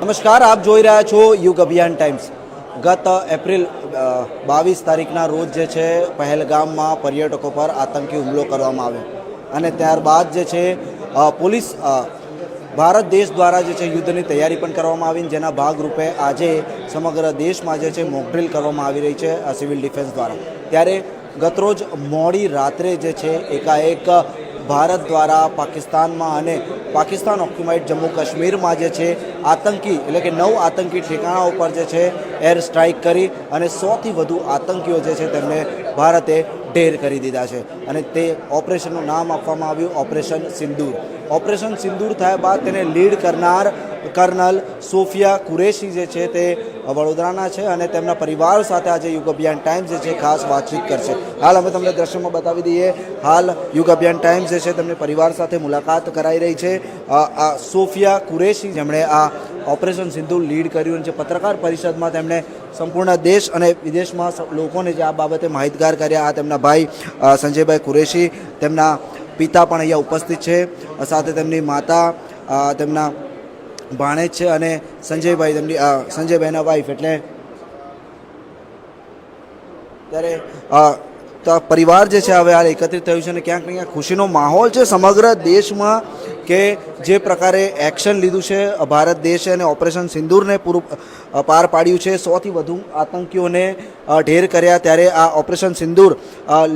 નમસ્કાર, આપ જોઈ રહ્યા છો યુગ અભિયાન ટાઈમ્સ। ગત એપ્રિલ 22 તારીખના રોજ જે છે પહેલગામમાં પર્યટકો પર આતંકી હુમલો કરવામાં આવ્યો અને ત્યારબાદ જે છે પોલીસ ભારત દેશ દ્વારા જે છે યુદ્ધની તૈયારી પણ કરવામાં આવી, જેના ભાગરૂપે આજે સમગ્ર દેશમાં જે છે મોકડ્રીલ કરવામાં આવી રહી છે સિવિલ ડિફેન્સ દ્વારા। ત્યારે ગતરોજ મોડી રાત્રે જે છે એકાએક ભારત દ્વારા પાકિસ્તાનમાં અને પાકિસ્તાન ઓક્યુપાઈડ જમ્મુ કાશ્મીરમાં જે છે આતંકી એટલે કે 9 આતંકી ઠેકાણાઓ પર જે છે એર સ્ટ્રાઇક કરી અને 100થી વધુ આતંકીઓ જે છે તેમને ભારતે ઢેર કરી દીધા છે અને તે ઓપરેશનનું નામ આપવામાં આવ્યું ઓપરેશન સિંદૂર। ઓપરેશન સિંદૂર થયા બાદ તેને લીડ કરનાર કર્નલ સોફિયા કુરેશી જે છે તે વડોદરાના છે અને તેમના પરિવાર સાથે આજે યુગ અભિયાન ટાઈમ્સ જે છે ખાસ વાતચીત કરશે। હાલ અમે તમને દ્રશ્યમાં બતાવી દઈએ, હાલ યુગ અભિયાન ટાઈમ્સ જે છે તેમની પરિવાર સાથે મુલાકાત કરાઈ રહી છે। સોફિયા કુરેશી જેમણે આ ઓપરેશન સિંદૂર લીડ કર્યું છે, પત્રકાર પરિષદમાં તેમણે સંપૂર્ણ દેશ અને વિદેશમાં લોકોને જે આ બાબતે માહિતગાર કર્યા। આ તેમના ભાઈ સંજયભાઈ કુરેશી, તેમના પિતા પણ અહીંયા ઉપસ્થિત છે, સાથે તેમની માતા, તેમના ભાણેજ છે અને સંજયભાઈ તેમની સંજયભાઈના વાઈફ। એટલે ત્યારે પરિવાર જે છે હવે હાલ એકત્રિત થયું છે અને ક્યાંક ને ક્યાંક ખુશીનો માહોલ છે સમગ્ર દેશમાં કે જે પ્રકારે એક્શન લીધું છે ભારત દેશે અને ઓપરેશન સિંદૂરને પૂરું પાર પાડ્યું છે, 100થી વધુ આતંકીઓને ઢેર કર્યા। ત્યારે આ ઓપરેશન સિંદૂર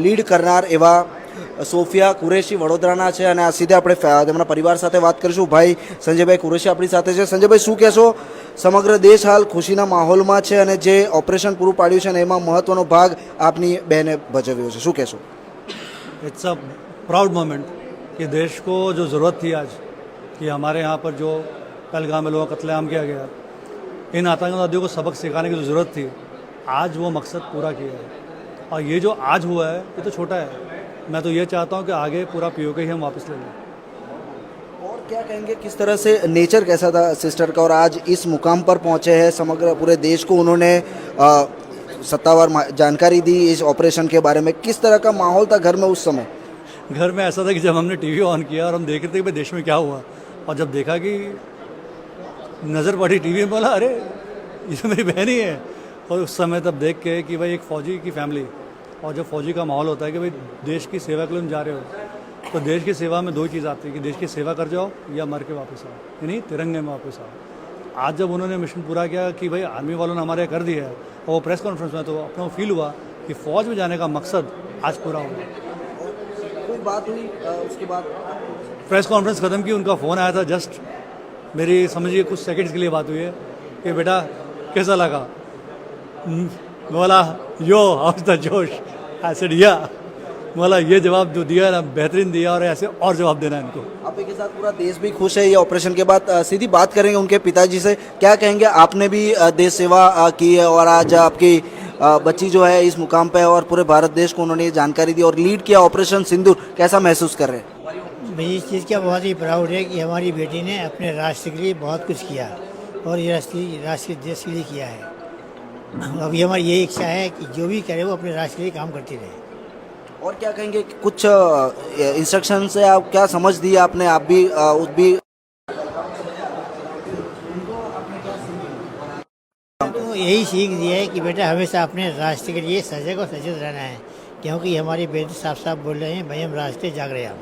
લીડ કરનાર એવા સોફિયા કુરેશી વડોદરાના છે અને આ સીધે આપણે તેમના પરિવાર સાથે વાત કરીશું। ભાઈ સંજયભાઈ કુરેશી આપણી સાથે છે। સંજયભાઈ, શું કહેશો? સમગ્ર દેશ હાલ ખુશીના માહોલમાં છે અને જે ઓપરેશન પૂરું પાડ્યું છે અને એમાં મહત્વનો ભાગ આપની બહેને ભજવ્યો છે, શું કહેશો? इट्स अ प्राउड मोमेंट कि देश को जो ज़रूरत थी आज कि हमारे यहाँ पर जो पहलगाम में लोगों का कत्लेआम किया गया, इन आतंकवादियों को सबक सिखाने की जो ज़रूरत थी, आज वो मकसद पूरा किया है। और ये जो आज हुआ है ये तो छोटा है, मैं तो ये चाहता हूँ कि आगे पूरा पीओके ही हम वापस ले लें। और क्या कहेंगे, किस तरह से नेचर कैसा था सिस्टर का और आज इस मुकाम पर पहुँचे हैं, समग्र पूरे देश को उन्होंने सत्तावार जानकारी दी इस ऑपरेशन के बारे में, किस तरह का माहौल था घर में उस समय? घर में ऐसा था कि जब हमने टीवी ऑन किया और हम देख रहे थे कि भाई देश में क्या हुआ, और जब देखा कि नज़र पड़ी टीवी में, बोला अरे ये तो मेरी बहन ही है। और उस समय तब देख के कि भाई एक फ़ौजी की फैमिली, और जब फौजी का माहौल होता है कि भाई देश की सेवा के लिए जा रहे हो, तो देश की सेवा में 2 चीज़ आती है कि देश की सेवा कर जाओ या मर के वापस आओ, यानी तिरंगे में वापस आओ। आज जब उन्होंने मिशन पूरा किया कि भाई आर्मी वालों ने हमारे कर दिया है, और वो प्रेस कॉन्फ्रेंस में तो अपना फील हुआ कि फ़ौज में जाने का मकसद आज पूरा हुआ। कोई बात हुई उसके बाद? प्रेस कॉन्फ्रेंस ख़त्म की, उनका फ़ोन आया था, जस्ट मेरी समझिए कुछ सेकंड्स के लिए बात हुई है कि बेटा कैसा लगा, बोला यो हाउस द जोश, ऐसे दिया, बोला ये जवाब जो दिया ना बेहतरीन दिया और ऐसे और जवाब देना इनको। आप के साथ पूरा देश भी खुश है ये ऑपरेशन के बाद। सीधी बात करेंगे उनके पिताजी से, क्या कहेंगे? आपने भी देश सेवा की है और आज आपकी बच्ची जो है इस मुकाम पे है और पूरे भारत देश को उन्होंने ये जानकारी दी और लीड किया ऑपरेशन सिंदूर, कैसा महसूस कर रहे हैं? मैं इस चीज़ का बहुत ही प्राउड है कि हमारी बेटी ने अपने राष्ट्र के लिए बहुत कुछ किया और ये राष्ट्र देश के लिए किया है। अभी हमारी ये इच्छा है कि जो भी करे वो अपने राष्ट्र के लिए काम करती रहे। और क्या कहेंगे, कुछ इंस्ट्रक्शन से आप क्या समझ दिया आपने, आप भी उस भी तो यही सीख दिया है कि बेटा हमेशा अपने राष्ट्र के लिए सजग और सचेत रहना है, क्योंकि हमारी बेटी साफ साफ बोल रहे हैं भाई हम राष्ट्र जाग रहे हैं।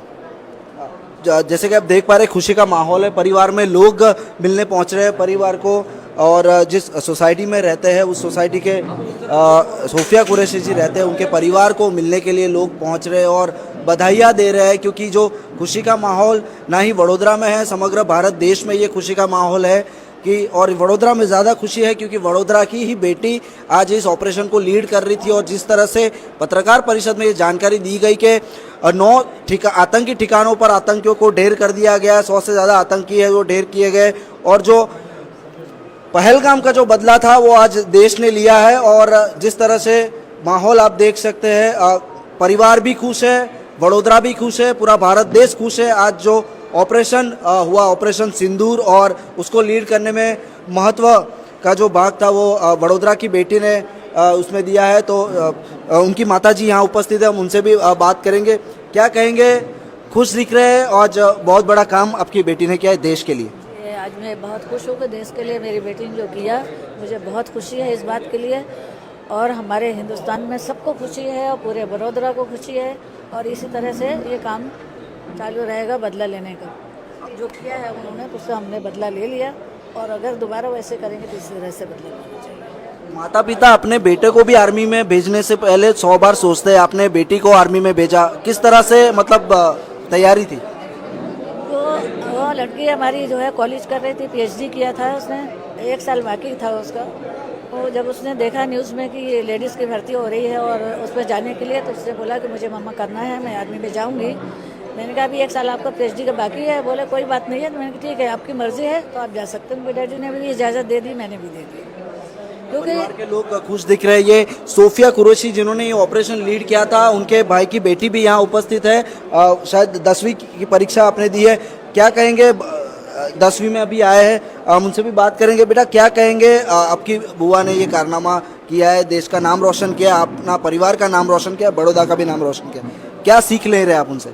जैसे कि आप देख पा रहे हैं खुशी का माहौल है, परिवार में लोग मिलने पहुंच रहे हैं परिवार को, और जिस सोसाइटी में रहते हैं उस सोसाइटी के सोफिया कुरैशी जी रहते हैं, उनके परिवार को मिलने के लिए लोग पहुंच रहे हैं और बधाइयाँ दे रहे हैं, क्योंकि जो खुशी का माहौल ना ही वडोदरा में है, समग्र भारत देश में ये खुशी का माहौल है कि, और वडोदरा में ज़्यादा खुशी है क्योंकि वडोदरा की ही बेटी आज इस ऑपरेशन को लीड कर रही थी। और जिस तरह से पत्रकार परिषद में ये जानकारी दी गई कि 9 आतंकी ठिकानों पर आतंकियों को ढेर कर दिया गया, 100 से ज़्यादा आतंकी है वो ढेर किए गए, और जो पहलगाम का जो बदला था वो आज देश ने लिया है। और जिस तरह से माहौल आप देख सकते हैं, परिवार भी खुश है, वडोदरा भी खुश है, पूरा भारत देश खुश है। आज जो ऑपरेशन हुआ ऑपरेशन सिंदूर और उसको लीड करने में महत्व का जो भाग था वो वडोदरा की बेटी ने उसमें दिया है। तो उनकी माताजी यहाँ उपस्थित है, हम उनसे भी बात करेंगे। क्या कहेंगे, खुश दिख रहे हैं, आज बहुत बड़ा काम आपकी बेटी ने किया है देश के लिए? आज आज मैं बहुत खुश हूँ कि देश के लिए मेरी बेटी ने जो किया, मुझे बहुत खुशी है इस बात के लिए। और हमारे हिंदुस्तान में सबको खुशी है और पूरे बड़ौदा को खुशी है। और इसी तरह से ये काम चालू रहेगा बदला लेने का। जो किया है उन्होंने तो उससे हमने बदला ले लिया, और अगर दोबारा वैसे करेंगे तो इसी तरह से बदला लेना चाहिए। माता पिता अपने बेटे को भी आर्मी में भेजने से पहले 100 बार सोचते हैं। आपने बेटी को आर्मी में भेजा, किस तरह से मतलब तैयारी थी? तो वो लड़की हमारी जो है कॉलेज कर रही थी, पीएचडी किया था उसने, 1 साल बाकी था उसका। तो जब उसने देखा न्यूज़ में कि ये लेडीज़ की भर्ती हो रही है और उसमें जाने के लिए, तो उसने बोला कि मुझे मम्मा करना है, मैं आर्मी में जाऊंगी। मैंने कहा अभी 1 साल आपका पीएचडी का बाकी है। बोले कोई बात नहीं है। तो मैंने कहा ठीक है, आपकी मर्जी है तो आप जा सकते हैं। मेरे डैडी ने भी इजाज़त दे दी, मैंने भी दे दी, क्योंकि परिवार के लोग खुश दिख रहे हैं। ये सोफिया कुरैशी जिन्होंने ये ऑपरेशन लीड किया था, उनके भाई की बेटी भी यहाँ उपस्थित है। शायद 10वीं की परीक्षा आपने दी है, क्या कहेंगे? 10वीं में अभी आए हैं, हम उनसे भी बात करेंगे। बेटा क्या कहेंगे, आपकी बुआ ने ये कारनामा किया है, देश का नाम रोशन किया, अपना परिवार का नाम रोशन किया, बड़ौदा का भी नाम रोशन किया, क्या सीख ले रहे हैं आप उनसे?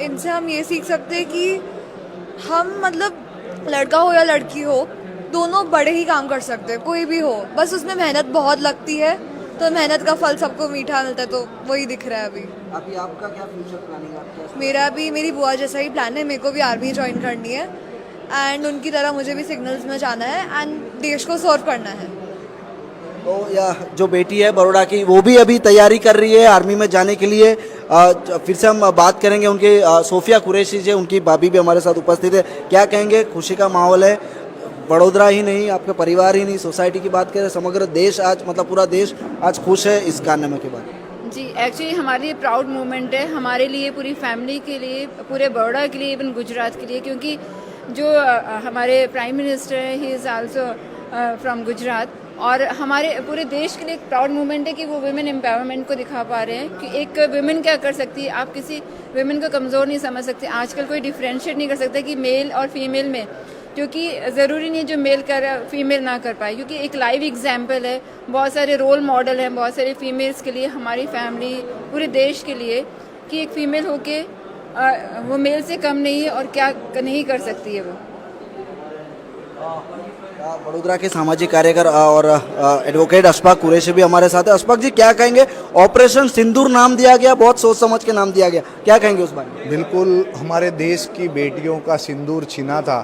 इनसे हम ये सीख सकते हैं कि हम मतलब लड़का हो या लड़की हो, दोनों बड़े ही काम कर सकते हैं, कोई भी हो, बस उसमें मेहनत बहुत लगती है, तो मेहनत का फल सबको मीठा मिलता है। तो वही दिख रहा है अभी आपका क्या फ्यूचर प्लानिंग है? मेरा भी मेरी बुआ जैसा ही प्लान है, मेरे को भी आर्मी ज्वाइन करनी है एंड उनकी तरह मुझे भी सिग्नल्स में जाना है एंड देश को सर्व करना है। तो या जो बेटी है बड़ौदा की, वो भी अभी तैयारी कर रही है आर्मी में जाने के लिए। फिर से हम बात करेंगे उनके सोफिया कुरैशी जी, उनकी भाभी भी हमारे साथ उपस्थित है। क्या कहेंगे? खुशी का माहौल है, बड़ौदा ही नहीं, आपके परिवार ही नहीं, सोसाइटी की बात करें, समग्र देश आज मतलब पूरा देश आज खुश है इस कारनामे के बाद। जी, एक्चुअली हमारे लिए प्राउड मोमेंट है, हमारे लिए, पूरी फैमिली के लिए, पूरे बड़ौदा के लिए, इवन गुजरात के लिए, क्योंकि जो हमारे प्राइम मिनिस्टर हैं, he is also from Gujarat. और हमारे पूरे देश के लिए एक प्राउड मोमेंट है कि वो वुमेन एम्पावरमेंट को दिखा पा रहे हैं कि एक वुमेन क्या कर सकती है। आप किसी वुमेन को कमज़ोर नहीं समझ सकते। आजकल कोई डिफ्रेंशिएट नहीं कर सकता कि मेल और फीमेल में, क्योंकि ज़रूरी नहीं है जो मेल कर फीमेल ना कर पाए, क्योंकि एक लाइव एग्जाम्पल है, बहुत सारे रोल मॉडल हैं, बहुत सारे फीमेल्स के लिए, हमारी फैमिली, पूरे देश के लिए, कि एक फ़ीमेल होके वो मेल से कम नहीं है और क्या नहीं कर सकती है वो। बड़ोदरा के सामाजिक कार्यकर और एडवोकेट अशफाक कुरैशी भी हमारे साथ है। अशफाक जी क्या कहेंगे? ऑपरेशन सिंदूर नाम दिया गया, बहुत सोच समझ के नाम दिया गया, क्या कहेंगे उस बारे में? बिल्कुल, हमारे देश की बेटियों का सिंदूर छिना था,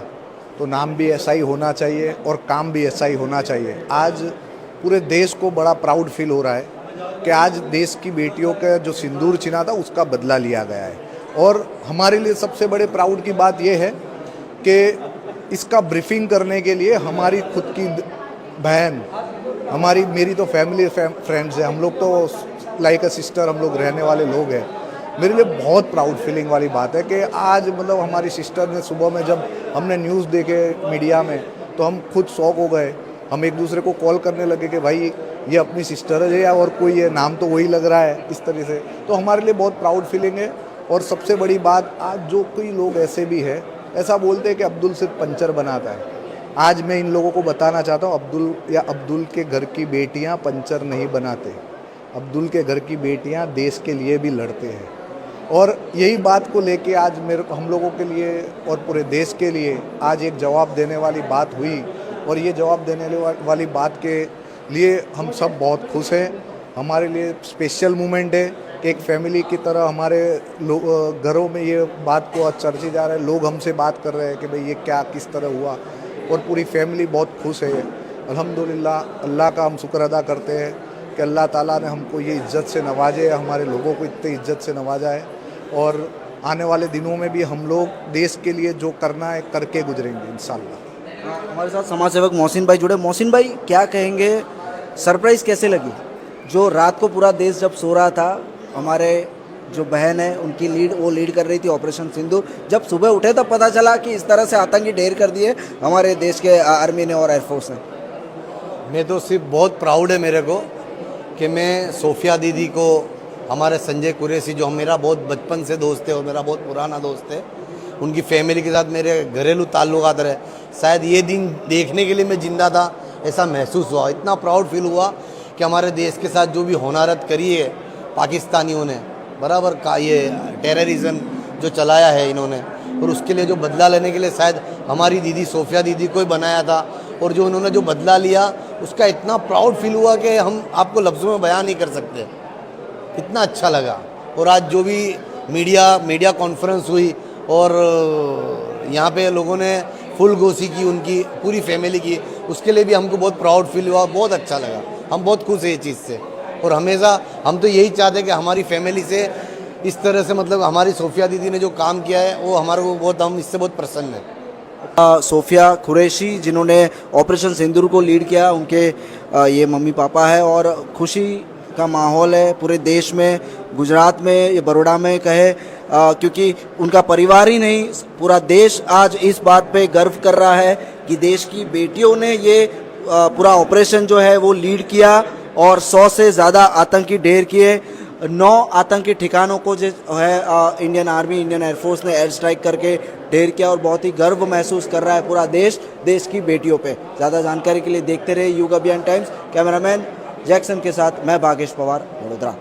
तो नाम भी ऐसा ही होना चाहिए और काम भी ऐसा ही होना चाहिए। आज पूरे देश को बड़ा प्राउड फील हो रहा है कि आज देश की बेटियों का जो सिंदूर छिना था उसका बदला लिया गया है। और हमारे लिए सबसे बड़े प्राउड की बात यह है कि इसका ब्रीफिंग करने के लिए हमारी खुद की बहन, मेरी तो फैमिली फ्रेंड्स है, हम लोग तो लाइक अ सिस्टर हम लोग रहने वाले लोग हैं। मेरे लिए बहुत प्राउड फीलिंग वाली बात है कि आज मतलब हमारी सिस्टर ने सुबह में जब हमने न्यूज़ देखे मीडिया में तो हम खुद शॉक हो गए। हम एक दूसरे को कॉल करने लगे कि भाई ये अपनी सिस्टर है या और कोई है, नाम तो वही लग रहा है, इस तरह से। तो हमारे लिए बहुत प्राउड फीलिंग है। और सबसे बड़ी बात, आज जो कोई लोग ऐसे भी है, ऐसा बोलते हैं कि अब्दुल सिर्फ पंचर बनाता है। आज मैं इन लोगों को बताना चाहता हूँ, अब्दुल के घर की बेटियाँ पंचर नहीं बनाते, अब्दुल के घर की बेटियाँ देश के लिए भी लड़ते हैं। और यही बात को लेके आज हम लोगों के लिए और पूरे देश के लिए आज एक जवाब देने वाली बात हुई। और ये जवाब देने वाली बात के लिए हम सब बहुत खुश हैं। हमारे लिए स्पेशल मोमेंट है कि एक फैमिली की तरह हमारे घरों में ये बात को चर्ची जा रहा है, लोग हमसे बात कर रहे हैं कि भाई ये क्या किस तरह हुआ, और पूरी फैमिली बहुत खुश है। अल्हम्दुलिल्लाह, अल्लाह का हम शुक्र अदा करते हैं कि अल्लाह ताला ने हमको ये इज़्ज़त से नवाजे, हमारे लोगों को इतनी इज़्ज़त से नवाजा है। और आने वाले दिनों में भी हम लोग देश के लिए जो करना है करके गुजरेंगे इंशाल्लाह। हमारे साथ समाज सेवक मोहसिन भाई जुड़े। मोहसिन भाई क्या कहेंगे, सरप्राइज़ कैसे लगी? जो रात को पूरा देश जब सो रहा था, हमारे जो बहन है उनकी लीड कर रही थी ऑपरेशन सिंदूर, जब सुबह उठे तब पता चला कि इस तरह से आतंकी ढेर कर दिए हमारे देश के आर्मी ने और एयरफोर्स ने। मैं तो सिर्फ बहुत प्राउड है मेरे को कि मैं सोफिया दीदी को, हमारे संजय कुरैशी जो मेरा बहुत बचपन से दोस्त है और मेरा बहुत पुराना दोस्त है, उनकी फैमिली के साथ मेरे घरेलू ताल्लुकात रहे, शायद ये दिन देखने के लिए मैं ज़िंदा था ऐसा महसूस हुआ। इतना प्राउड फील हुआ कि हमारे देश के साथ जो भी होनारत करी है पाकिस्तानियों ने, बराबर का ये टेररिज्म जो चलाया है इन्होंने, और उसके लिए जो बदला लेने के लिए शायद हमारी दीदी सोफिया दीदी को ही बनाया था, और जो उन्होंने जो बदला लिया उसका इतना प्राउड फील हुआ कि हम आपको लफ्ज़ों में बयान नहीं कर सकते, इतना अच्छा लगा। और आज जो भी मीडिया कॉन्फ्रेंस हुई और यहाँ पे लोगों ने फुल गोशी की, उनकी पूरी फैमिली की, उसके लिए भी हमको बहुत प्राउड फील हुआ, बहुत अच्छा लगा। हम बहुत खुश हैं ये चीज़ से, और हमेशा हम तो यही चाहते हैं कि हमारी फैमिली से इस तरह से, मतलब हमारी सोफिया दीदी ने जो काम किया है वो हमारे को बहुत, हम इससे बहुत प्रसन्न हैं। सोफिया कुरैशी जिन्होंने ऑपरेशन सिंदूर को लीड किया, उनके ये मम्मी पापा है और खुशी का माहौल है पूरे देश में, गुजरात में, ये बड़ौदा में कहे, क्योंकि उनका परिवार ही नहीं पूरा देश आज इस बात पे गर्व कर रहा है कि देश की बेटियों ने ये पूरा ऑपरेशन जो है वो लीड किया और 100 से ज़्यादा आतंकी ढेर किए। 9 आतंकी ठिकानों को जो है इंडियन आर्मी, इंडियन एयरफोर्स ने एयर स्ट्राइक करके ढेर किया, और बहुत ही गर्व महसूस कर रहा है पूरा देश की बेटियों पे। ज़्यादा जानकारी के लिए देखते रहे युग अभियान टाइम्स। कैमरामैन जैक्सन के साथ मैं भागेश पवार, बड़ोदरा।